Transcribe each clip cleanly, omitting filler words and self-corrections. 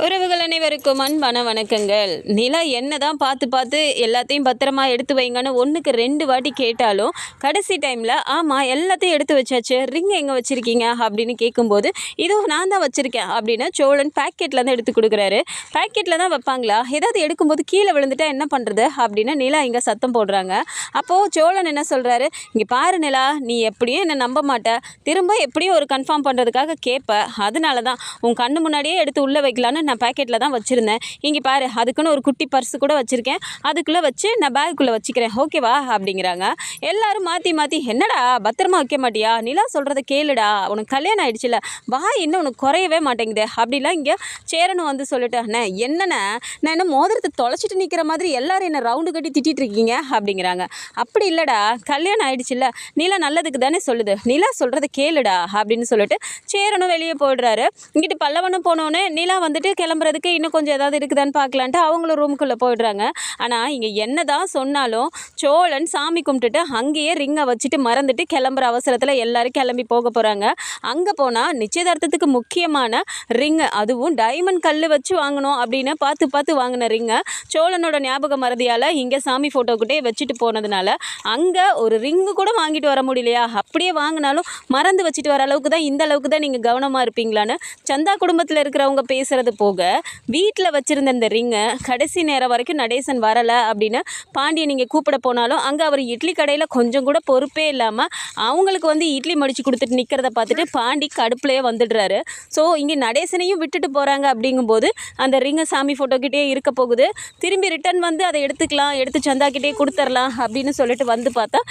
உறவுகள் அனைவருக்கும் அன்பான வணக்கங்கள். நிலா என்னதான் பார்த்து பார்த்து எல்லாத்தையும் பத்திரமா எடுத்து வைங்கன்னு ஒன்றுக்கு 2 வாட்டி கேட்டாலும் கடைசி டைமில் ஆமாம் எல்லாத்தையும் எடுத்து வச்சாச்சு, ரிங் எங்கே வச்சுருக்கீங்க அப்படின்னு கேட்கும்போது இதோ நான் தான் வச்சுருக்கேன் அப்படின்னு சோழன் பேக்கெட்டில் தான் எடுத்து கொடுக்குறாரு. பேக்கெட்டில் தான் வைப்பாங்களா, ஏதாவது எடுக்கும்போது கீழே விழுந்துட்டா என்ன பண்ணுறது அப்படின்னு நிலா இங்கே சத்தம் போடுறாங்க. அப்போது சோழன் என்ன சொல்கிறாரு, இங்கே பாரு நிலா, நீ எப்படியும் என்னை நம்ப மாட்ட, திரும்ப எப்படியும் ஒரு கன்ஃபார்ம் பண்ணுறதுக்காக கேட்ப, அதனால தான் உன் கண்ணு முன்னாடியே எடுத்து உள்ளே வைக்கலான்னு நான் பேக்கெட்டில் தான் வச்சுருந்தேன். இங்கே பாரு, அதுக்குன்னு ஒரு குட்டி பர்ஸு கூட வச்சுருக்கேன், அதுக்குள்ளே வச்சு நான் பேக்குள்ளே வச்சுக்கிறேன், ஓகேவா அப்படிங்கிறாங்க. எல்லாரும் மாற்றி மாற்றி என்னடா பத்திரமா வைக்க மாட்டியா, நிலா சொல்கிறத கேளுடா, உனக்கு கல்யாணம் ஆகிடுச்சுல, வா இன்னும் உனக்கு குறையவே மாட்டேங்குது அப்படிலாம் இங்கே சேரனும் வந்து சொல்லிட்டேன். என்னண்ணே, நான் என்ன மோதிரத்தை தொலைச்சிட்டு நிற்கிற மாதிரி எல்லாரும் என்ன ரவுண்டு கட்டி திட்டிகிட்டு இருக்கீங்க அப்படிங்கிறாங்க. அப்படி இல்லைடா, கல்யாணம் ஆகிடுச்சுல்ல, நிலா நல்லதுக்கு தானே சொல்லுது, நிலா சொல்கிறத கேளுடா அப்படின்னு சொல்லிட்டு சேரனும் வெளியே போயிடுறாரு. இங்கிட்டு பல்லவனும் போனோன்னே நிலா வந்துட்டு கிளம்புறதுக்கு இன்னும் கொஞ்சம் ஏதாவது இருக்குதான்னு பார்க்கலான்ட்டு அவங்களும் ரூமுக்குள்ளே போயிடுறாங்க. ஆனால் இங்கே என்ன தான் சொன்னாலும் சோழன் சாமி கும்பிட்டுட்டு அங்கேயே ரிங்கை வச்சுட்டு மறந்துட்டு கிளம்புற அவசரத்தில் எல்லாரும் கிளம்பி போக போகிறாங்க. அங்கே போனால் நிச்சயதார்த்தத்துக்கு முக்கியமான ரிங்கு, அதுவும் டைமண்ட் கல் வச்சு வாங்கணும் அப்படின்னு பார்த்து பார்த்து வாங்கின ரிங்கை சோழனோட ஞாபக மறதியால் இங்கே சாமி ஃபோட்டோக்கிட்டே வச்சுட்டு போனதுனால அங்கே ஒரு ரிங்கு கூட வாங்கிட்டு வர முடியலையா, அப்படியே வாங்கினாலும் மறந்து வச்சுட்டு வர அளவுக்கு தான், இந்த அளவுக்கு தான் நீங்கள் கவனமாக இருப்பீங்களான்னு சந்தா குடும்பத்தில் இருக்கிறவங்க பேசுகிறது போக வீட்டில் வச்சுருந்த இந்த ரிங்கை கடைசி நேரம் வரைக்கும் நடேசன் வரலை அப்படின்னு பாண்டியை நீங்கள் கூப்பிட போனாலும் அங்கே அவர் இட்லி கடையில் கொஞ்சம் கூட பொறுப்பே இல்லாமல் அவங்களுக்கு வந்து இட்லி மடித்து கொடுத்துட்டு நிற்கிறத பார்த்துட்டு பாண்டி கடுப்புலேயே வந்துடுறாரு. ஸோ இங்கே நடேசனையும் விட்டுட்டு போகிறாங்க. அப்படிங்கும்போது அந்த ரிங்கை சாமி ஃபோட்டோக்கிட்டே இருக்க போகுது, திரும்பி ரிட்டன் வந்து அதை எடுத்துக்கலாம், எடுத்து சந்தாக்கிட்டே கொடுத்துர்லாம் அப்படின்னு சொல்லிட்டு வந்து பார்த்தா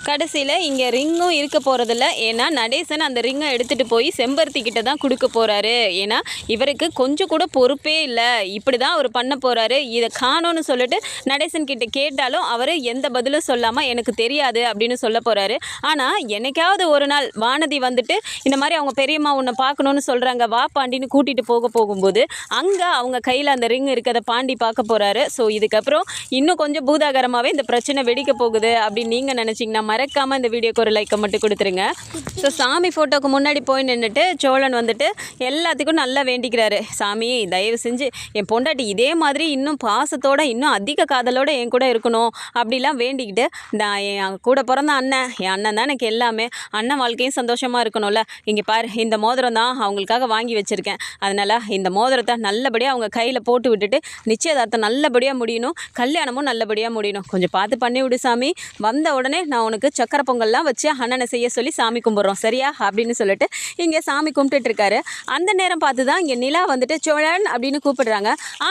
கடைசியில் இங்கே ரிங்கும் இருக்க போகிறதில்ல. ஏன்னா நடேசன் அந்த ரிங்கை எடுத்துகிட்டு போய் செம்பருத்தி கிட்ட தான் கொடுக்க போகிறாரு. ஏன்னா இவருக்கு கொஞ்சம் கூட பொறுப்பே இல்லை, இப்படி தான் அவர் பண்ண போகிறாரு, இதை காணோன்னு சொல்லிட்டு நடேசன் கிட்ட கேட்டாலும் அவர் எந்த பதிலும் சொல்லாமல் எனக்கு தெரியாது அப்படின்னு சொல்ல போகிறாரு. ஆனால் என்னைக்காவது ஒரு நாள் வானதி வந்துட்டு இந்த மாதிரி அவங்க பெரியம்மா உன்னை பார்க்கணுன்னு சொல்கிறாங்க, வா பாண்டின்னு கூட்டிகிட்டு போகும்போது அங்கே அவங்க கையில் அந்த ரிங் இருக்கிறத பாண்டி பார்க்க போகிறாரு. ஸோ இதுக்கப்புறம் இன்னும் கொஞ்சம் பூதாகரமாகவே இந்த பிரச்சனை வெடிக்க போகுது அப்படின்னு நீங்கள் நினச்சிங்கன்னா மறக்காமல் இந்த வீடியோக்கு ஒரு லைக்கை மட்டும் கொடுத்துருங்க. ஸோ சாமி ஃபோட்டோக்கு முன்னாடி போய் நின்றுட்டு சோழன் வந்துட்டு எல்லாத்துக்கும் நல்லா வேண்டிக்கிறாரு, சாமி தயவு செஞ்சு என் பொண்டாட்டி இதே மாதிரி இன்னும் பாசத்தோடு இன்னும் அதிக காதலோடு என் கூட இருக்கணும் அப்படிலாம் வேண்டிக்கிட்டு, நான் என் கூட பிறந்த அண்ணன், என் அண்ணன் தான் எனக்கு எல்லாமே, அண்ணன் வாழ்க்கையும் சந்தோஷமாக இருக்கணும்ல, இங்கே பாரு இந்த மோதிரம் தான் அவங்களுக்காக வாங்கி வச்சுருக்கேன், அதனால் இந்த மோதிரத்தை நல்லபடியாக அவங்க கையில் போட்டு விட்டுட்டு நிச்சயதார்த்தம் நல்லபடியாக முடியணும், கல்யாணமும் நல்லபடியாக முடியணும், கொஞ்சம் பார்த்து பண்ணி விடு சாமி, வந்த உடனே நான் உனக்கு சக்கரை பொங்கல்லாம் வச்சு அண்ணனை செய்ய சொல்லி சாமி கும்பிட்றோம் சரியா அப்படின்னு சொல்லிட்டு இங்கே சாமி கும்பிட்டுட்டு இருக்காரு. அந்த நேரம் பார்த்து தான் இங்கே நிலா வந்துட்டு சோழன் அப்படின்னு கூப்பிடுறாங்க.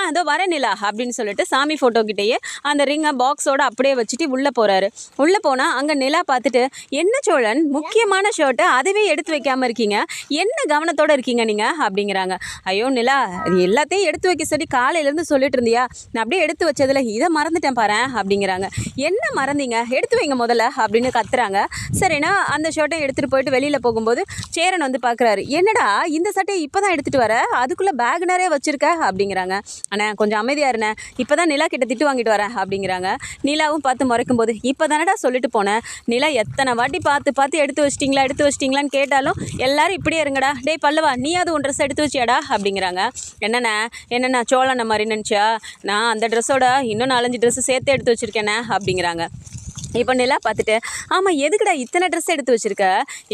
அதோ வர நிலா அப்படின்னு சொல்லிட்டு சாமி ஃபோட்டோ கிட்டேயே அந்த ரிங்கை பாக்ஸோட அப்படியே வச்சுட்டு உள்ளே போகிறாரு. உள்ளே போனால் அங்கே நிலா பார்த்துட்டு, என்ன சோழன் முக்கியமான ஷர்ட்டை அதுவே எடுத்து வைக்காமல் இருக்கீங்க, என்ன கவனத்தோடு இருக்கீங்க நீங்கள் அப்படிங்கிறாங்க. ஐயோ நிலா, எல்லாத்தையும் எடுத்து வைக்க சொல்லி காலையிலேருந்து சொல்லிட்டு இருந்தியா, நான் அப்படியே எடுத்து வச்சதில் இதை மறந்துட்டேன் பாரு அப்படிங்கிறாங்க. என்ன மறந்தீங்க, எடுத்து வைங்க முதல்ல அப்படின்னு கத்துறாங்க. சரினா அந்த ஷர்ட்டை எடுத்துகிட்டு போயிட்டு வெளியில் போகும்போது சேரன் வந்து பார்க்குறாரு, என்னடா இந்த சட்டையை இப்போ தான் எடுத்துகிட்டு வர, அதுக்குள்ளே பேக் நிறைய வச்சுருக்க அப்படிங்கிறாங்க. ஆனால் கொஞ்சம் அமைதியாக இருந்தேன், இப்போ தான் நிலா கிட்ட திட்டு வாங்கிட்டு வரேன் அப்படிங்கிறாங்க. நிலாவும் பார்த்து முறைக்கும் போது, இப்போ தானடா சொல்லிட்டு போனேன், நிலா எத்தனை வாட்டி பார்த்து பார்த்து எடுத்து வச்சிட்டிங்களான்னு கேட்டாலும் எல்லாரும் இப்படியே இருங்கடா, டேய் பல்லவா நீயாவது உன் ட்ரெஸ் எடுத்து வச்சியாடா அப்படிங்கிறாங்க. என்னண்ணா சோழனை மாதிரி நினச்சியா, நான் அந்த ட்ரெஸ்ஸோட இன்னும் 4-5 ட்ரெஸ்ஸு சேர்த்து எடுத்து வச்சுருக்கேனே அப்படிங்கிறாங்க. இப்போ நிலா பார்த்துட்டு, ஆமாம் எதுக்குடா இத்தனை ட்ரெஸ் எடுத்து வச்சுருக்க,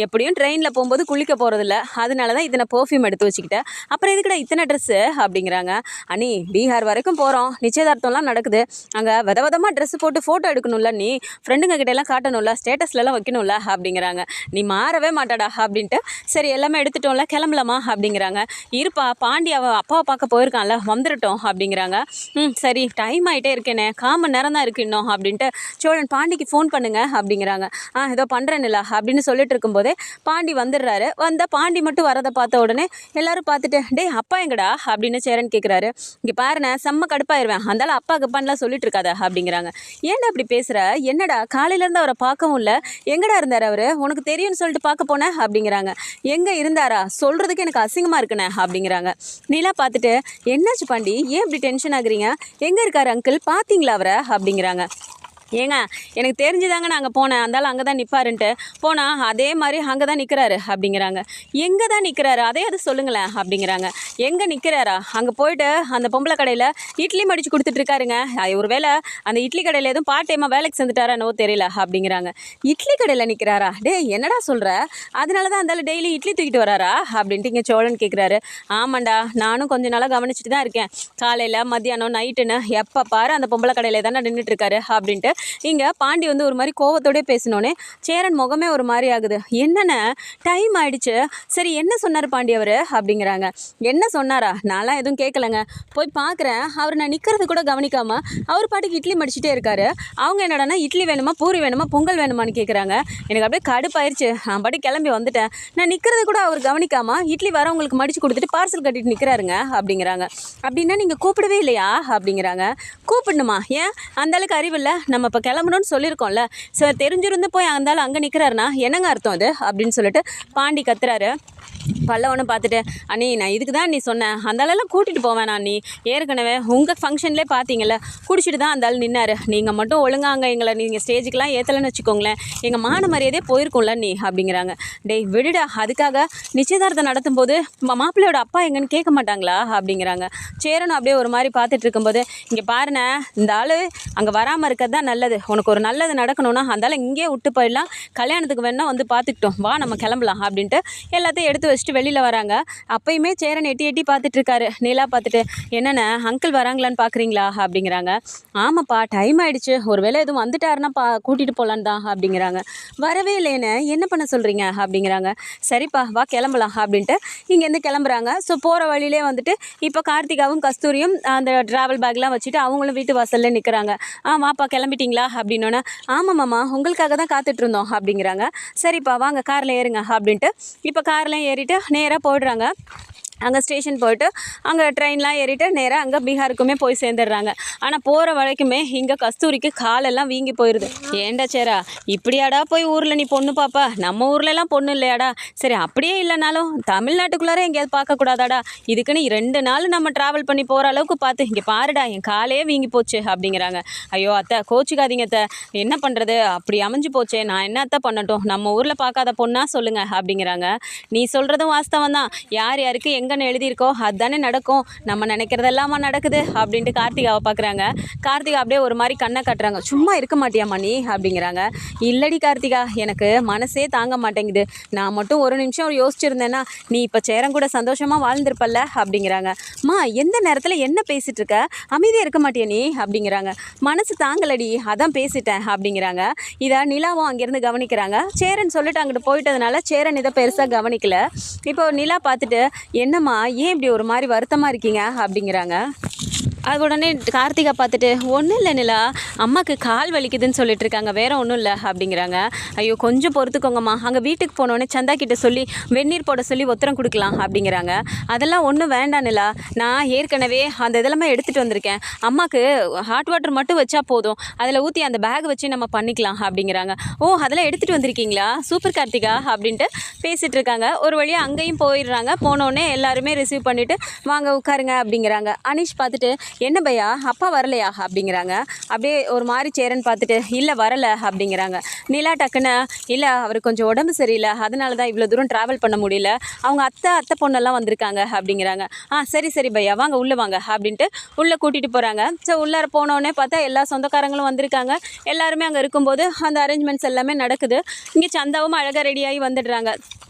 எப்படியும் ட்ரெயினில் போகும்போது குளிக்க போகிறதில்ல, அதனால தான் இத்தனை பர்ஃப்யூம் எடுத்து வச்சுக்கிட்டேன், அப்புறம் எதுக்குடா இத்தனை ட்ரெஸ்ஸு அப்படிங்கிறாங்க. அண்ணி பீகார் வரைக்கும் போகிறோம், நிச்சயதார்த்தம்லாம் நடக்குது, அங்கே விதமாக ட்ரெஸ்ஸு போட்டு ஃபோட்டோ எடுக்கணும்ல, நீ ஃப்ரெண்டுங்க கிட்டெல்லாம் காட்டணும்ல, ஸ்டேட்டஸ்லலாம் வைக்கணும்ல அப்படிங்கிறாங்க. நீ மாறவே மாட்டாடா அப்படின்ட்டு, சரி எல்லாமே எடுத்துட்டோம்ல கிளம்பலாமா அப்படிங்கிறாங்க. இருப்பா பாண்டி அவள் அப்பாவை பார்க்க போயிருக்கான்ல, வந்துட்டோம் அப்படிங்கிறாங்க. சரி டைம் ஆகிட்டே இருக்கேனே, 1/4 மணி நேரம் தான் இருக்கு இன்னும் அப்படின்ட்டு சோழன் பாண்டிக்கு ஃபோன் பண்ணுங்க அப்படிங்கிறாங்க. ஏதோ பண்ணுறேன்ல அப்படின்னு சொல்லிட்டு இருக்கும்போதே பாண்டி வந்துடுறாரு. வந்தால் பாண்டி மட்டும் வரதை பார்த்த உடனே எல்லாரும் பார்த்துட்டு, டேய் அப்பா எங்கடா அப்படின்னு சேரன் கேட்குறாரு. இங்கே பாருண்ணே செம்ம கடுப்பாயிருவேன், அதனால அப்பா கப்பான்லாம் சொல்லிட்டு இருக்காத அப்படிங்கிறாங்க. ஏன்டா அப்படி பேசுகிற, என்னடா காலையிலேருந்து அவரை பார்க்கவும் இல்லை, எங்கடா இருந்தார் அவர், உனக்கு தெரியும்னு சொல்லிட்டு பார்க்க போனேன் அப்படிங்கிறாங்க. எங்கே இருந்தாரா, சொல்கிறதுக்கு எனக்கு அசிங்கமாக இருக்குண்ணே அப்படிங்கிறாங்க. நிலா பார்த்துட்டு, என்னாச்சு பாண்டி ஏன் இப்படி டென்ஷன் ஆகுறீங்க, எங்கே இருக்காரு அங்கிள் பார்த்தீங்களா அவரை அப்படிங்கிறாங்க. ஏங்க எனக்கு தெரிஞ்சுதாங்க நான் அங்கே போனேன், அந்தாலும் அங்கே தான் நிற்பாருன்ட்டு போனால் அதே மாதிரி அங்கே தான் நிற்கிறாரு அப்படிங்கிறாங்க. எங்கே தான் நிற்கிறாரு அதையாவது சொல்லுங்களேன் அப்படிங்கிறாங்க. எங்கே நிற்கிறாரா, அங்கே போயிட்டு அந்த பொம்பளை கடையில் இட்லி மடித்து கொடுத்துட்ருக்காருங்க. ஒரு வேளை அந்த இட்லி கடையில் எதுவும் பார்ட் டைமாக வேலைக்கு செஞ்சுட்டாரா என்னவோ தெரியல அப்படிங்கிறாங்க. இட்லி கடையில் நிற்கிறாரா, டே என்னடா சொல்கிற, அதனால தான் அந்த டெய்லி இட்லி தூக்கிட்டு வராரா அப்படின்ட்டு இங்கே சோழன் கேட்குறாரு. ஆமாண்டா, நானும் கொஞ்ச நாளாக கவனிச்சுட்டு தான் இருக்கேன், காலையில் மத்தியானம் நைட்டுன்னு எப்போ பாரு அந்த பொம்பளை கடையில் தானே நின்றுட்டுருக்காரு அப்படின்ட்டு இங்கே பாண்டி வந்து ஒரு மாதிரி கோவத்தோடய பேசினோன்னே சேரன் முகமே ஒரு மாதிரி ஆகுது. என்னென்ன டைம் ஆயிடுச்சு, சரி என்ன சொன்னார் பாண்டி அவர் அப்படிங்கிறாங்க. என்ன சொன்னாரா, நான்லாம் எதுவும் கேட்கலங்க, போய் பார்க்குறேன் அவர் நான் நிற்கிறது கூட கவனிக்காமல் அவர் பாட்டுக்கு இட்லி மடிச்சுட்டே இருக்காரு. அவங்க என்னடானா இட்லி வேணுமா பூரி வேணுமா பொங்கல் வேணுமான்னு கேட்குறாங்க. எனக்கு அப்படியே கடுப்பாயிருச்சு, நான் பாட்டு கிளம்பி வந்துட்டேன். நான் நிற்கிறது கூட அவர் கவனிக்காமல் இட்லி வரவங்களுக்கு மடித்து கொடுத்துட்டு பார்சல் கட்டிட்டு நிற்கிறாருங்க அப்படிங்கிறாங்க. அப்படின்னா நீங்கள் கூப்பிடவே இல்லையா அப்படிங்கிறாங்க. கூப்பிடணுமா, ஏன் அந்தளவுக்கு அறிவில்லை, நம்ம இப்போ கிளம்பணும்னு சொல்லியிருக்கோம்ல, சார் தெரிஞ்சிருந்து போய் அந்தாலும் அங்கே நிற்கிறாருன்னா என்னங்க அர்த்தம் அது அப்படின்னு சொல்லிட்டு பாண்டி கத்துறாரு. பல்லவனு பார்த்துட்டு, அண்ணி நான் இதுக்கு தான் நீ சொன்னேன், அந்தாலெல்லாம் கூட்டிகிட்டு போவேன் அண்ணி, ஏற்கனவே உங்கள் ஃபங்க்ஷன்லேயே பார்த்தீங்கல்ல குடிச்சிட்டு தான் அந்தாலும் நின்னார், நீங்கள் மட்டும் ஒழுங்காங்க எங்களை நீங்கள் ஸ்டேஜுக்கெலாம் ஏற்றலைன்னு வச்சுக்கோங்களேன், எங்கள் மான மரியாதையே போயிருக்கும்ல நீ அப்படிங்கிறாங்க. டேய் விடுடா, அதுக்காக நிச்சயதார்த்தம் நடத்தும் போது மாப்பிள்ளையோட அப்பா எங்கன்னு கேட்க மாட்டாங்களா அப்படிங்கிறாங்க. சேரனும் அப்படியே ஒரு மாதிரி பார்த்துட்டு இருக்கும்போது, இங்கே பாருண்ணே, இந்த ஆள் அங்கே வராமல் இருக்கிறது தான் நல்லது, உனக்கு ஒரு நல்லது நடக்கணும்னா அந்தாலும் இங்கேயே விட்டு போயிடலாம், கல்யாணத்துக்கு வேணால் வந்து பார்த்துக்கிட்டோம், வா நம்ம கிளம்பலாம் அப்படின்ட்டு எல்லாத்தையும் எடுத்து வச்சுட்டு வெளியில் வராங்க. அப்பயுமே சேரன் எட்டி எட்டி பார்த்துட்டு இருக்காரு. நிலா பார்த்துட்டு, என்னென்ன அங்கிள் வராங்களான்னு பார்க்குறீங்களா அப்படிங்கிறாங்க. ஆமாப்பா டைம் ஆகிடுச்சு, ஒரு வேளை எதுவும் வந்துட்டாருன்னா கூட்டிகிட்டு போகலான்னு தான் அப்படிங்கிறாங்க. வரவே இல்லைன்னு என்ன பண்ண சொல்கிறீங்க அப்படிங்கிறாங்க. சரிப்பா வா கிளம்பலாம் அப்படின்ட்டு இங்கேருந்து கிளம்புறாங்க. ஸோ போகிற வழியிலே வந்துட்டு இப்போ கார்த்திகாவும் கஸ்தூரியும் அந்த ட்ராவல் பேக்லாம் வச்சுட்டு அவங்களும் வீட்டு வாசலில் நிற்கிறாங்க. வாப்பா கிளம்பிட்டீங்களா அப்படின்னோன்னே, ஆமாம் மாமா உங்களுக்காக தான் காத்துட்ருந்தோம் அப்படிங்கிறாங்க. சரிப்பா வாங்க காரில் ஏறுங்க அப்படின்ட்டு இப்போ காரில் ஏறிட்டு நேராக போயிடுறாங்க. அங்கே ஸ்டேஷன் போய்ட்டு அங்கே ட்ரெயின்லாம் ஏறிட்டு நேராக அங்கே பீகாருக்குமே போய் சேர்ந்துடுறாங்க. ஆனால் போகிற வரைக்குமே இங்கே கஸ்தூரிக்கு காலெல்லாம் வீங்கி போயிடுது. ஏண்டா சேரா இப்படியாடா போய் ஊரில் நீ பொண்ணு பாப்பா, நம்ம ஊர்லலாம் பொண்ணு இல்லையாடா, சரி அப்படியே இல்லைனாலும் தமிழ்நாட்டுக்குள்ளார எங்கேயாவது பார்க்கக்கூடாதாடா, இதுக்குன்னு 2 நாள் நம்ம ட்ராவல் பண்ணி போகிற அளவுக்கு பார்த்து இங்கே பாருடா என் காலே வீங்கி போச்சு அப்படிங்கிறாங்க. ஐயோ அத்தை கோச்சிக்காதீங்க அத்தை, என்ன பண்ணுறது அப்படி அமைஞ்சு போச்சே, நான் என்ன அத்தை பண்ணட்டும், நம்ம ஊரில் பார்க்காத பொண்ணா சொல்லுங்கள் அப்படிங்கிறாங்க. நீ சொல்கிறதும் வாஸ்தவம் தான், யார் யாருக்கு எங்கன்னு எழுதியிருக்கோ அதுதானே நடக்கும், நம்ம நினைக்கிறதெல்லாமா நடக்குது அப்படின்ட்டு கார்த்திகாவை பார்க்குறாங்க. கார்த்திகா அப்படியே ஒரு மாதிரி கண்ணை கட்டுறாங்க. சும்மா இருக்க மாட்டியாம்மா நீ அப்படிங்கிறாங்க. இல்லடி கார்த்திகா எனக்கு மனசே தாங்க மாட்டேங்குது, நான் மட்டும் ஒரு நிமிஷம் யோசிச்சிருந்தேன்னா நீ இப்போ சேரன் கூட சந்தோஷமாக வாழ்ந்திருப்பல்ல அப்படிங்கிறாங்க. எந்த நேரத்தில் என்ன பேசிகிட்டு இருக்க, அமைதியாக இருக்க மாட்டியா நீ அப்படிங்கிறாங்க. மனசு தாங்கலடி அதான் பேசிட்டேன் அப்படிங்கிறாங்க. இதை நிலாவும் அங்கேருந்து கவனிக்கிறாங்க. சேரன் சொல்லிட்டு அங்கிட்டு போயிட்டதுனால சேரன் இதை பெருசாக கவனிக்கல. இப்போ நிலா பார்த்துட்டு, என்னம்மா ஏன் இப்படி ஒரு மாதிரி வருத்தமாக இருக்கீங்க அப்படிங்கிறாங்க. அது உடனே கார்த்திகா பார்த்துட்டு, ஒன்றும் இல்லை நிலா, அம்மாவுக்கு கால் வலிக்குதுன்னு சொல்லிட்டு இருக்காங்க, வேற ஒன்றும் இல்லை அப்படிங்கிறாங்க. ஐயோ கொஞ்சம் பொறுத்துக்கோங்கம்மா, அங்கே வீட்டுக்கு போனோடனே சந்தா கிட்ட சொல்லி வெந்நீர் போட சொல்லி ஒத்தரம் கொடுக்கலாம் அப்படிங்கிறாங்க. அதெல்லாம் ஒன்றும் வேண்டாம் நிலா, நான் ஏற்கனவே அந்த இதெல்லாமே எடுத்துகிட்டு வந்திருக்கேன், அம்மாவுக்கு ஹாட் வாட்டர் மட்டும் வச்சா போதும், அதில் ஊற்றி அந்த பேக் வச்சு நம்ம பண்ணிக்கலாம் அப்படிங்கிறாங்க. ஓ அதெல்லாம் எடுத்துகிட்டு வந்திருக்கீங்களா, சூப்பர் கார்த்திகா அப்படின்ட்டு பேசிகிட்டு இருக்காங்க. ஒரு வழியாக அங்கேயும் போயிடுறாங்க. போனோடனே எல்லாருமே ரிசீவ் பண்ணிவிட்டு வாங்க உட்காருங்க அப்படிங்கிறாங்க. அனீஷ் பார்த்துட்டு, என்ன பையா அப்பா வரலையா அப்படிங்கிறாங்க. அப்படியே ஒரு மாதிரி சேரன் பார்த்துட்டு, இல்லை வரலை அப்படிங்கிறாங்க. நிலா டக்குன்னு, இல்லை அவருக்கு கொஞ்சம் உடம்பு சரியில்லை, அதனால தான் இவ்வளோ தூரம் ட்ராவல் பண்ண முடியல, அவங்க அத்தை பொண்ணெல்லாம் வந்திருக்காங்க அப்படிங்கிறாங்க. சரி சரி பையா வாங்க உள்ளே வாங்க அப்படின்ட்டு உள்ளே கூட்டிகிட்டு போகிறாங்க. ஸோ உள்ளார போனோடனே பார்த்தா எல்லா சொந்தக்காரங்களும் வந்திருக்காங்க. எல்லாருமே அங்கே இருக்கும்போது அந்த அரேஞ்ச்மெண்ட்ஸ் எல்லாமே நடக்குது. இங்கே சந்தாவும் அழகாக ரெடியாகி வந்துடுறாங்க.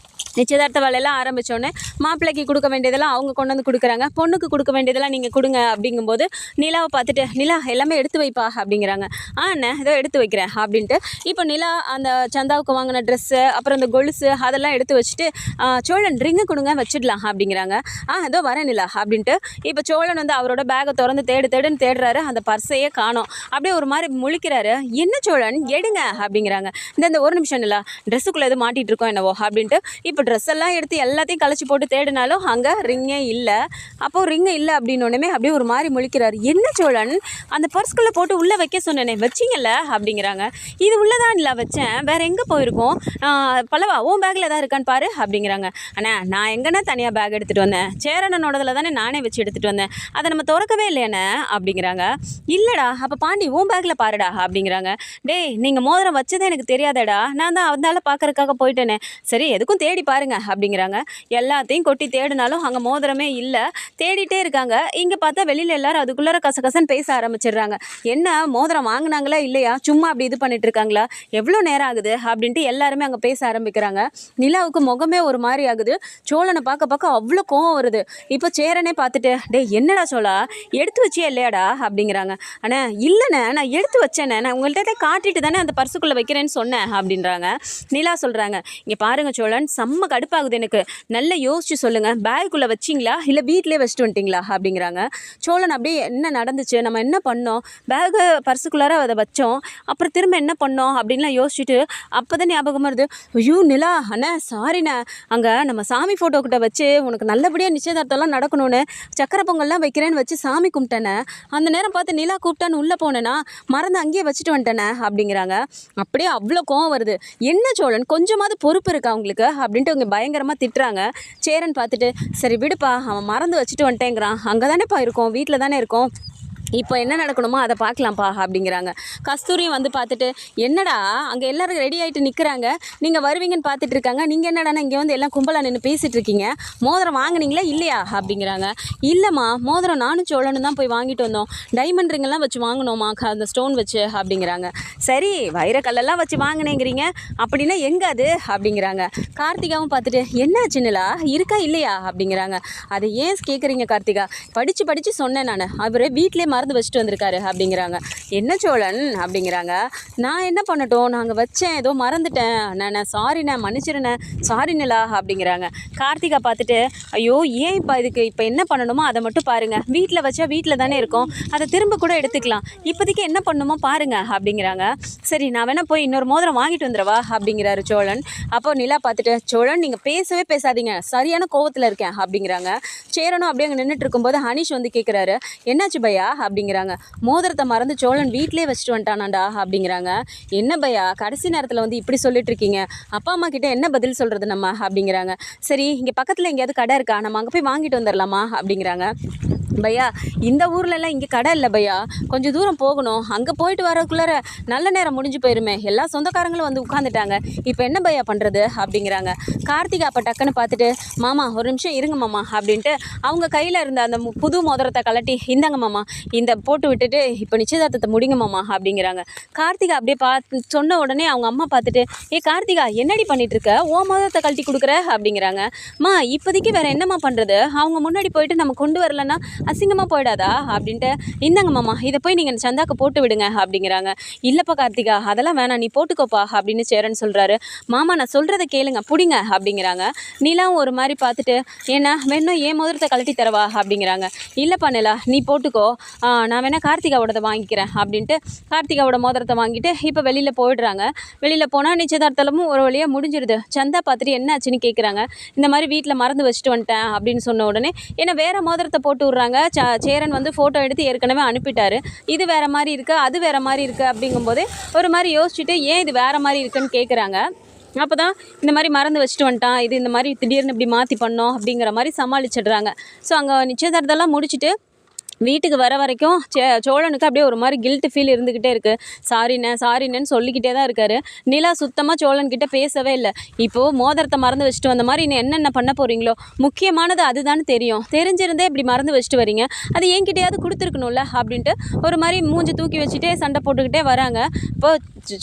நிச்சயதார்த்த வேலையெல்லாம் ஆரம்பித்தோடனே மாப்பிள்ளைக்கு கொடுக்க வேண்டியதெல்லாம் அவங்க கொண்டு வந்து கொடுக்குறாங்க, பொண்ணுக்கு கொடுக்க வேண்டியதெல்லாம் நீங்கள் கொடுங்க அப்படிங்கும்போது நிலாவை பார்த்துட்டு, நிலா எல்லாமே எடுத்து வைப்பா அப்படிங்கிறாங்க. அண்ணே ஏதோ எடுத்து வைக்கிறேன் அப்படின்ட்டு இப்போ நிலா அந்த சந்தாவுக்கு வாங்கின ட்ரெஸ்ஸு அப்புறம் அந்த கொலுசு அதெல்லாம் எடுத்து வச்சுட்டு, சோழன் ரிங்கு கொடுங்க வச்சிடலாம் அப்படிங்கிறாங்க. ஏதோ வரேன் நிலா அப்படின்ட்டு இப்போ சோழன் வந்து அவரோட பேக்கை திறந்து தேடுன்னு தேடுறாரு. அந்த பர்ஸையே காணோம். அப்படியே ஒரு மாதிரி முழிக்கிறாரு. என்ன சோழன் எடுங்க அப்படிங்கிறாங்க. இந்த ஒரு நிமிஷம் நிலா, ட்ரெஸ்ஸுக்குள்ளே எதுவும் மாட்டிகிட்டு இருக்கோம் என்னவோ அப்படின்ட்டு இப்போ ட்ரெஸ் எல்லாம் எடுத்து எல்லாத்தையும் கழிச்சு போட்டு தேடினாலும் அங்கே ரிங்கே இல்லை. அப்போது ரிங்கு இல்லை அப்படின்னோடனே அப்படியே ஒரு மாதிரி முழிக்கிறாரு. என்ன சோழன், அந்த பர்ஸ்குள்ளே போட்டு உள்ளே வைக்க சொன்னேனே வச்சிங்கல்ல அப்படிங்கிறாங்க. இது உள்ளதான் இல்லை வச்சேன், வேறு எங்கே போயிருக்கோம், பல்லவா உன் பேக்கில் எதாவது இருக்கான்னு பாரு அப்படிங்கிறாங்க. அண்ணா நான் எங்கன்னா தனியாக பேக் எடுத்துகிட்டு வந்தேன், சேரனோடதில் தானே நானே வச்சு எடுத்துகிட்டு வந்தேன், அதை நம்ம திறக்கவே இல்லையாண்ணே அப்படிங்கிறாங்க. இல்லைடா அப்போ பாண்டி உன் பேக்கில் பாருடா அப்படிங்கிறாங்க. டேய் நீங்கள் மோதிரம் வச்சதே எனக்கு தெரியாதடா, நான் தான் அதனால பார்க்கறதுக்காக போயிட்டேனே, சரி எதுக்கும் தேடி பாருங்க அப்படிங்கிறாங்க. எல்லாத்தையும் கொட்டி தேடினாலும் அங்கே மோதிரமே இல்லை. தேடிட்டே இருக்காங்க. இங்கே பார்த்தா வெளியில் எல்லாரும் அதுக்குள்ளார கசகசன்னு பேச ஆரம்பிச்சிடுறாங்க. என்ன மோதிரம் வாங்கினாங்களா இல்லையா, சும்மா அப்படி இது பண்ணிட்டு இருக்காங்களா, எவ்வளோ நேரம் ஆகுது அப்படின்ட்டு எல்லாருமே அங்கே பேச ஆரம்பிக்கிறாங்க. நிலாவுக்கு முகமே ஒரு மாதிரி ஆகுது. சோழனை பார்க்க பார்க்க அவ்வளோ கோவம் வருது. இப்போ சேரனே பார்த்துட்டு டே என்னடா சோழா எடுத்து வச்சியா இல்லையாடா அப்படிங்கிறாங்க. அண்ணா இல்லைண்ணே நான் எடுத்து வச்சேண்ணே, நான் உங்கள்கிட்ட காட்டிட்டு தானே அந்த பர்சுக்குள்ளே வைக்கிறேன்னு சொன்னேன் அப்படின்றாங்க. நிலா சொல்கிறாங்க, இங்கே பாருங்கள் சோழன் செம்ம கடுப்பாகுது எனக்கு, நல்லா யோசிச்சு சொல்லுங்கள், பேக்குள்ளே வச்சிங்களா இல்லை வீட்டிலே வச்சுட்டு வந்துட்டிங்களா அப்படிங்கிறாங்க. சோழன் அப்படியே என்ன நடந்துச்சு, நம்ம என்ன பண்ணோம், பேகு பர்சுக்குள்ளார அதை வச்சோம், அப்புறம் திரும்ப என்ன பண்ணோம் அப்படின்லாம் யோசிச்சுட்டு அப்போ தான் ஞாபகம் வருது. ஐயோ நிலா அண்ணா சாரிண்ணே, அங்கே நம்ம சாமி ஃபோட்டோ கிட்ட வச்சு உனக்கு நல்லபடியாக நிச்சயதார்த்தம்லாம் நடக்கணும்னு சக்கரை பொங்கல்லாம் வைக்கிறேன்னு வச்சு சாமி கும்பிட்டேனே, அந்த நேரம் பார்த்து நிலா கூப்பிட்டான்னு உள்ளே போனேன்னா மறந்து அங்கேயே வச்சுட்டு வந்துட்டேனே அப்படிங்கிறாங்க. அப்படியே அவ்வளோ கோவம் வருது. என்ன சோழன் கொஞ்சமாவது பொறுப்பு இருக்கா உங்களுக்கு அப்படின்ட்டு அவங்க பயங்கரமாக திட்டுறாங்க. சேரன் பார்த்துட்டு சரி விடுப்பா, அவன் மறந்து வச்சுட்டு வந்துட்டேங்கிறான், அங்கே தானேப்பா இருக்கோம், வீட்டில் தானே இருக்கோம், இப்போ என்ன நடக்கணுமோ அதை பார்க்கலாம்ப்பா அப்படிங்கிறாங்க. கஸ்தூரியும் வந்து பார்த்துட்டு என்னடா அங்கே எல்லோரும் ரெடி ஆகிட்டு நிற்கிறாங்க, நீங்கள் வருவீங்கன்னு பார்த்துட்டு இருக்காங்க, நீங்கள் என்னடானா இங்கே வந்து எல்லாம் கும்பலாக நின்று பேசிகிட்டு இருக்கீங்க, மோதிரம் வாங்கினீங்களா இல்லையா அப்படிங்கிறாங்க. இல்லைம்மா மோதிரம் நானும் சோழனும் தான் போய் வாங்கிட்டு வந்தோம், டைமண்ட் ரிங்கெல்லாம் வச்சு வாங்கினோமா அந்த ஸ்டோன் வச்சு அப்படிங்கிறாங்க. சரி வைரக்கல்லெல்லாம் வச்சு வாங்கினேங்கிறீங்க, அப்படின்னா எங்கே அது அப்படிங்கிறாங்க. கார்த்திகாவும் பார்த்துட்டு என்ன சின்னலா இருக்கா இல்லையா அப்படிங்கிறாங்க. அதை ஏன் கேட்குறீங்க கார்த்திகா, படித்து சொன்னேன் நான், அவரே வீட்டிலே மறந்து வச்சுட்டு வந்திருக்காரு அப்படிங்கிறாங்க. என்ன சோழன் அப்படிங்கிறாங்க. நான் என்ன பண்ணட்டும், நாங்கள் வச்சேன் ஏதோ மறந்துட்டேன், நான் சாரிண்ணே மன்னிச்சிருண்ணே, சாரி நிலா அப்படிங்கிறாங்க. கார்த்திகா பார்த்துட்டு ஐயோ ஏன் இப்போ என்ன பண்ணணுமோ அதை மட்டும் பாருங்கள், வீட்டில் வச்சா வீட்டில் தானே இருக்கோம், அதை திரும்ப கூட எடுத்துக்கலாம், இப்போதைக்கு என்ன பண்ணணுமோ பாருங்கள் அப்படிங்கிறாங்க. சரி நான் வேணா போய் இன்னொரு மோதிரம் வாங்கிட்டு வந்துடுவா அப்படிங்கிறாரு சோழன். அப்போ நிலா பார்த்துட்டு சோழன் நீங்கள் பேசவே பேசாதீங்க, சரியான கோவத்தில் இருக்கேன் அப்படிங்கிறாங்க. சேரனும் அப்படியே அங்கே நின்றுட்டு இருக்கும்போது ஹனீஷ் வந்து கேட்குறாரு, என்னாச்சு பையா அப்படிங்கிறாங்க. மோதிரத்தை மறந்து சோழன் வீட்டிலே வச்சுட்டு வந்துட்டானாண்டா அப்படிங்கிறாங்க. என்ன பையா கடைசி நேரத்தில் வந்து இப்படி சொல்லிட்டு இருக்கீங்க, அப்பா அம்மா கிட்ட என்ன பதில் சொல்கிறது நம்ம அப்படிங்கிறாங்க. சரி இங்கே பக்கத்தில் எங்கேயாவது கடை இருக்கா, நம்ம அங்கே போய் வாங்கிட்டு வந்துடலாமா அப்படிங்கிறாங்க. பையா இந்த ஊர்லலாம் இங்கே கடை இல்லை பையா, கொஞ்சம் தூரம் போகணும், அங்கே போயிட்டு வரக்குள்ளார நல்ல நேரம் முடிஞ்சு போயிருமே, எல்லா சொந்தக்காரங்களும் வந்து உட்காந்துட்டாங்க, இப்போ என்ன பையா பண்ணுறது அப்படிங்கிறாங்க. கார்த்திகா அப்போ டக்குன்னு பார்த்துட்டு மாமா ஒரு நிமிஷம் இருங்க மாமா அப்படின்ட்டு அவங்க கையில் இருந்த அந்த புது மோதிரத்தை கலட்டி இந்தாங்க மாமா இந்த போட்டு விட்டுட்டு இப்போ நிச்சயதார்த்தத்தை முடிங்க மாமா அப்படிங்கிறாங்க. கார்த்திகா அப்படியே சொன்ன உடனே அவங்க அம்மா பார்த்துட்டு கார்த்திகா என்னடி பண்ணிட்டு இருக்க, ஓ மோதிரத்தை கழட்டி கொடுக்குற அப்படிங்கிறாங்க. இப்போதைக்கு வேறு என்னம்மா பண்ணுறது, அவங்க முன்னாடி போயிட்டு நம்ம கொண்டு வரலன்னா அசிங்கமாக போயிடாதா அப்படின்ட்டு இந்தாங்க மாமா இதை போய் நீங்கள் சந்தாக்கு போட்டு விடுங்க அப்படிங்கிறாங்க. இல்லைப்பா கார்த்திகா அதெல்லாம் வேணாம் நீ போட்டுக்கோப்பா அப்படின்னு சேரன் சொல்கிறாரு. மாமா நான் சொல்கிறத கேளுங்க பிடிங்க அப்படிங்கிறாங்க. நிலாவும் ஒரு மாதிரி பார்த்துட்டு ஏன்னா வேணும் ஏன் மோதிரத்தை கழட்டி தரவா அப்படிங்கிறாங்க. இல்லைப்பா நிலா நீ போட்டுக்கோ, நான் வேணா கார்த்திகாவோடதை வாங்கிக்கிறேன் அப்படின்ட்டு கார்த்திகாவோட மோதிரத்தை வாங்கிட்டு இப்போ வெளியில் போயிடுறாங்க. வெளியில் போனால் நிச்சயதார்த்தமும் ஒரு வழியாக முடிஞ்சிடுது. சந்தா பார்த்துட்டு என்ன ஆச்சுன்னு கேட்குறாங்க. இந்த மாதிரி வீட்டில் மறந்து வச்சுட்டு வந்துட்டேன் அப்படின்னு சொன்ன உடனே ஏன்னா வேறு மோதிரத்தை போட்டு விட்றாங்க. சேரன் வந்து ஃபோட்டோ எடுத்து ஏற்கனவே அனுப்பிட்டாரு, இது வேறு மாதிரி இருக்குது அது வேறு மாதிரி இருக்குது அப்படிங்கும்போதே ஒரு மாதிரி யோசிச்சுட்டு ஏன் இது வேறு மாதிரி இருக்குன்னு கேட்குறாங்க. அப்போ தான் இந்த மாதிரி மறந்து வச்சுட்டு வந்துட்டான், இது இந்த மாதிரி திடீர்னு இப்படி மாற்றி பண்ணோம் அப்படிங்கிற மாதிரி சமாளிச்சிடுறாங்க. ஸோ அங்கே நிச்சயதார்த்தம்லாம் முடிச்சுட்டு வீட்டுக்கு வர வரைக்கும் சோழனுக்கு அப்படியே ஒரு மாதிரி கில்ட் ஃபீல் இருந்துக்கிட்டே இருக்குது. சாரிண்ணேன்னு சொல்லிக்கிட்டே தான் இருக்காரு. நிலா சுத்தமாக சோழன்கிட்ட பேசவே இல்லை. இப்போது மோதிரத்தை மறந்து வச்சுட்டு வந்த மாதிரி இன்னும் என்னென்ன பண்ண போகிறீங்களோ, முக்கியமானது அதுதான் தெரியும், தெரிஞ்சிருந்தே இப்படி மறந்து வச்சுட்டு வரீங்க, அது என்கிட்டயாவது கொடுத்துருக்கணும்ல அப்படின்ட்டு ஒரு மாதிரி மூஞ்சி தூக்கி வச்சுட்டே சண்டை போட்டுக்கிட்டே வராங்க. இப்போ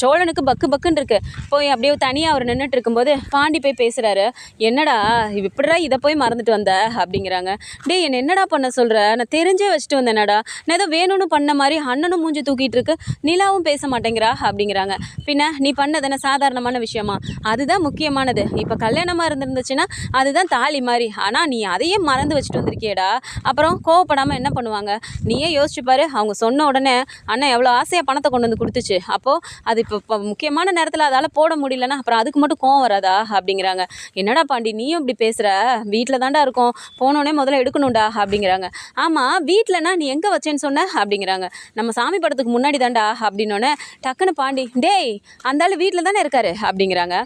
சோழனுக்கு பக்குன்னு இருக்குது. போய் அப்படியே தனியாக அவர் நின்றுட்டு இருக்கும்போது பாண்டி போய் பேசுகிறாரு. என்னடா இப்படிடா இதை போய் மறந்துட்டு வந்த அப்படிங்கிறாங்க. என்னடா பண்ண சொல்கிற, நான் தெரிஞ்சே வச்சுட்டு வச்சுட்டு வந்தேனடா. நான் ஏதோ வேணும்னு பண்ண மாதிரி அண்ணனும் மூஞ்சி தூக்கிட்டு இருக்கு, நிலாவும் பேச மாட்டேங்கிறா அப்படிங்கிறாங்க. பின்ன நீ பண்ணது என்ன சாதாரணமான விஷயமா? அதுதான் முக்கியமானது. இப்போ கல்யாணமாக இருந்துருந்துச்சுன்னா அதுதான் தாலி மாதிரி. ஆனால் நீ அதையே மறந்து வச்சுட்டு வந்திருக்கியேடா. அப்புறம் கோவப்படாமல் என்ன பண்ணுவாங்க? நீயே யோசிச்சு பாரு. அவங்க சொன்ன உடனே அண்ணன் எவ்வளோ ஆசையாக பணத்தை கொண்டு வந்து கொடுத்துச்சு. அப்போது அது இப்போ முக்கியமான நேரத்தில் அதால் போட முடியலன்னா அப்புறம் அதுக்கு மட்டும் கோவம் வராதா அப்படிங்கிறாங்க. என்னடா பாண்டி நீயும் இப்படி பேசுகிற? வீட்டில் தாண்டா இருக்கோம், போனோடனே முதல்ல எடுக்கணும்டா அப்படிங்கிறாங்க. ஆமாம், வீட்டிலனா நீ எங்கே வச்சேன்னு சொன்ன அப்படிங்கிறாங்க. நம்ம சாமி படத்துக்கு முன்னாடி தாண்டா அப்படின்னோடனே டக்குன்னு பாண்டி, டேய் அந்தாலும் வீட்டில் தானே இருக்காரு அப்படிங்கிறாங்க.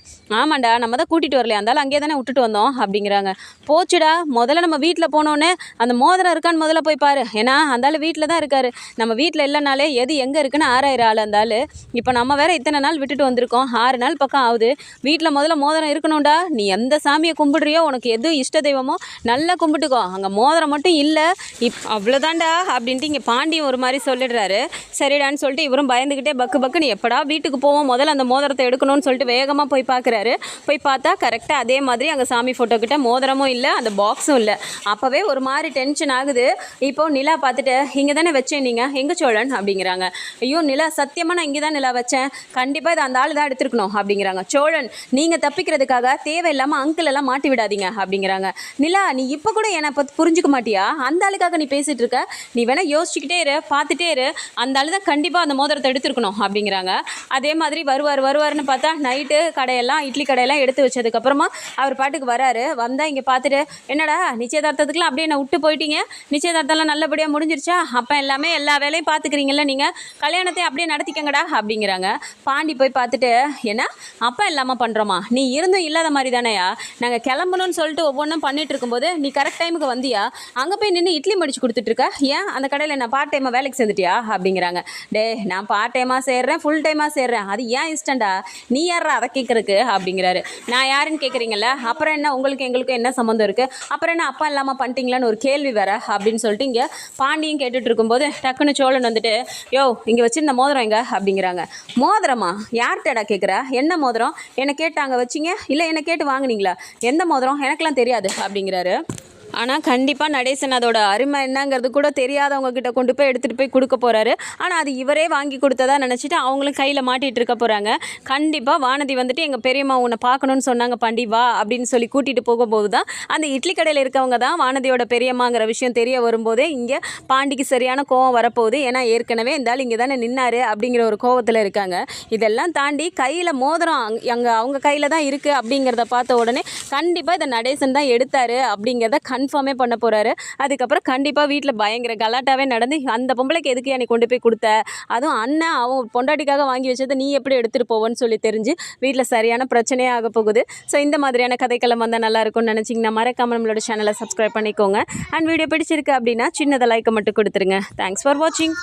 ஆமாண்டா, நம்ம தான் கூட்டிகிட்டு வரலையே, அந்தாலும் அங்கேயே தானே விட்டுட்டு வந்தோம் அப்படிங்கிறாங்க. போச்சுடா, முதல்ல நம்ம வீட்டில் போனோன்னே அந்த மோதிரம் இருக்கான்னு முதல்ல போய் பாரு. ஏன்னா அந்தாலும் வீட்டில் தான் இருக்காரு. நம்ம வீட்டில் இல்லைனாலே எது எங்கே இருக்குன்னு ஆறாயிரம் ஆள் அந்தாலும். இப்போ நம்ம வேற இத்தனை நாள் விட்டுட்டு வந்திருக்கோம், 6 நாள் பக்கம் ஆகுது. வீட்டில் முதல்ல மோதிரம் இருக்கணும்டா. நீ எந்த சாமியை கும்பிடுறியோ, உனக்கு எது இஷ்ட தெய்வமோ நல்லா கும்பிட்டுக்கோ, அங்கே மோதிரம் மட்டும் இல்லை அவ்வளோதாண்டா அப்படின்ட்டு இங்கே பாண்டியும் ஒரு மாதிரி சொல்லிடுறாரு. சரிடான்னு சொல்லிட்டு இவரும் பயந்துக்கிட்டே பக்குன்னு எப்படா வீட்டுக்கு போவோம், முதல்ல அந்த மோதிரத்தை எடுக்கணும்னு சொல்லிட்டு வேகமாக போய் பார்க்குறாரு. போய் பார்த்தா கரெக்டாக அதே மாதிரி அங்கே சாமி ஃபோட்டோ கிட்ட மோதிரமும் இல்லை, அந்த பாக்ஸும் இல்லை. அப்போவே ஒரு மாதிரி டென்ஷன் ஆகுது. இப்போது நிலா பார்த்துட்டு, இங்கே தானே வச்சேன், நீங்கள் எங்கே சோழன் அப்படிங்கிறாங்க. ஐயோ நிலா, சத்தியமாக நான் இங்கே தான் நிலா வச்சேன், கண்டிப்பாக இதை அந்த ஆள் தான் எடுத்துருக்கணும் அப்படிங்கிறாங்க. சோழன், நீங்கள் தப்பிக்கிறதுக்காக தேவையில்லாமல் அங்கிள் எல்லாம் மாட்டி விடாதீங்க அப்படிங்கிறாங்க. நிலா, நீ இப்போ கூட என்னை பற்றி புரிஞ்சுக்க மாட்டியா? அந்த ஆளுக்காக நீ பேசிகிட்டு இருக்க, நீ வேணா யோசிச்சுக்கிட்டே இரு, பார்த்துட்டே இரு, அந்த ஆள் தான் கண்டிப்பாக அந்த மோதிரத்தை எடுத்துருக்கணும் அப்படிங்கிறாங்க. அதே மாதிரி வருவார்னு பார்த்தா நைட்டு கடையெல்லாம் இட்லி கடையெல்லாம் எடுத்து வச்சதுக்கப்புறமா அவர் பாட்டுக்கு வராரு. வந்தால் இங்கே பார்த்துட்டு, என்னடா நிச்சயதார்த்தத்துக்குலாம் அப்படியே நான் விட்டு போயிட்டீங்க, நிச்சயதார்த்தம்லாம் நல்லபடியாக முடிஞ்சிருச்சா? அப்போ எல்லாமே எல்லா வேலையும் பார்த்துக்கிறீங்கள, நீங்கள் கல்யாணத்தை அப்படியே நடத்திக்கங்கடா அப்படிங்கிறாங்க. பாண்டி போய் பார்த்துட்டு, ஏன்னா அப்பா இல்லாமல் பண்ணுறோமா? நீ இருந்தும் இல்லாத மாதிரி தானேயா? நாங்கள் கிளம்பணும்னு சொல்லிட்டு ஒவ்வொன்றும் பண்ணிட்டு இருக்கும்போது நீ கரெக்ட் டைமுக்கு வந்தியா? அங்கே போய் நின்று இட்லி மடிச்சு கொடுத்துட்ருக்க, ஏன் அந்த கடையில் நான் பார்ட் டைமாக வேலைக்கு சேர்ந்துட்டியா அப்படிங்கிறாங்க. டே, நான் பார்ட் டைமாக சேர்றேன், ஃபுல் டைமாக சேர்றேன், அது ஏன் இஷ்டண்டா, நீ யாரா அதை கேட்குறக்கு அப்படிங்கிறாரு. நான் யாருன்னு கேட்குறீங்கள, அப்புறம் என்ன உங்களுக்கு எங்களுக்கும் என்ன சம்மந்தம் இருக்குது? அப்புறம் என்ன அப்பா இல்லாமல் பண்ணிட்டீங்களான்னு ஒரு கேள்வி வேற அப்படின்னு சொல்லிட்டு இங்கே பாண்டியும் கேட்டுட்டு இருக்கும்போது டக்குன்னு சோழன் வந்துட்டு, யோ இங்கே வச்சுருந்த மோதிரம் எங்க அப்படிங்கிறாங்க. மோதிரமா? யார்கிட்டடா கேட்குற? என்ன மோதிரம்? என்னை கேட்டு அங்கே வச்சிங்க, இல்லை என்னை கேட்டு வாங்கினீங்களா? எந்த மோதிரம்? எனக்கெல்லாம் தெரியாது அப்படிங்கிறாரு. ஆனால் கண்டிப்பாக நடேசன் அதோட அருமை என்னங்கிறது கூட தெரியாதவங்க கிட்ட கொண்டு போய் எடுத்துகிட்டு போய் கொடுக்க போகிறாரு. ஆனால் அது இவரே வாங்கி கொடுத்ததா நினச்சிட்டு அவங்களும் கையில் மாட்டிகிட்டு இருக்க போகிறாங்க. கண்டிப்பாக வானதி வந்துட்டு எங்கள் பெரியம்மா உன்னை பார்க்கணுன்னு சொன்னாங்க பாண்டி, வா அப்படின்னு சொல்லி கூட்டிகிட்டு போகும்போது தான் அந்த இட்லி கடையில் இருக்கவங்க தான் வானதியோட பெரியம்மாங்கிற விஷயம் தெரிய வரும்போதே இங்கே பாண்டிக்கு சரியான கோவம் வரப்போகுது. ஏன்னா ஏற்கனவே இருந்தாலும் இங்கே தானே நின்னாரு அப்படிங்கிற ஒரு கோவத்தில் இருக்காங்க. இதெல்லாம் தாண்டி கையில் மோதிரம் அங்கே அவங்க கையில் தான் இருக்குது அப்படிங்கிறத பார்த்த உடனே கண்டிப்பாக இதை நடேசன் தான் எடுத்தார் அப்படிங்கிறத கன்ஃபார்மே பண்ண போகிறாரு. அதுக்கப்புறம் கண்டிப்பாக வீட்டில் பயங்கர கலாட்டாவே நடந்து, அந்த பொம்பளைக்கு எதுக்கு என்னை கொண்டு போய் கொடுத்த, அதுவும் அண்ணன் அவன் பொண்டாட்டிக்காக வாங்கி வச்சதை நீ எப்படி எடுத்துகிட்டு போவோன்னு சொல்லி தெரிஞ்சு வீட்டில் சரியான பிரச்சனையே ஆக போகுது. ஸோ இந்த மாதிரியான கதைக்களம் வந்தால் நல்லா இருக்கும்னு நினச்சிங்கன்னா மறக்காம நம்மளோட சேனலை சப்ஸ்கிரைப் பண்ணிக்கோங்க. அண்ட் வீடியோ பிடிச்சிருக்கு அப்படின்னா சின்னதை லைக்கை மட்டும் கொடுத்துருங்க. தேங்க்ஸ் ஃபார் வாட்சிங்.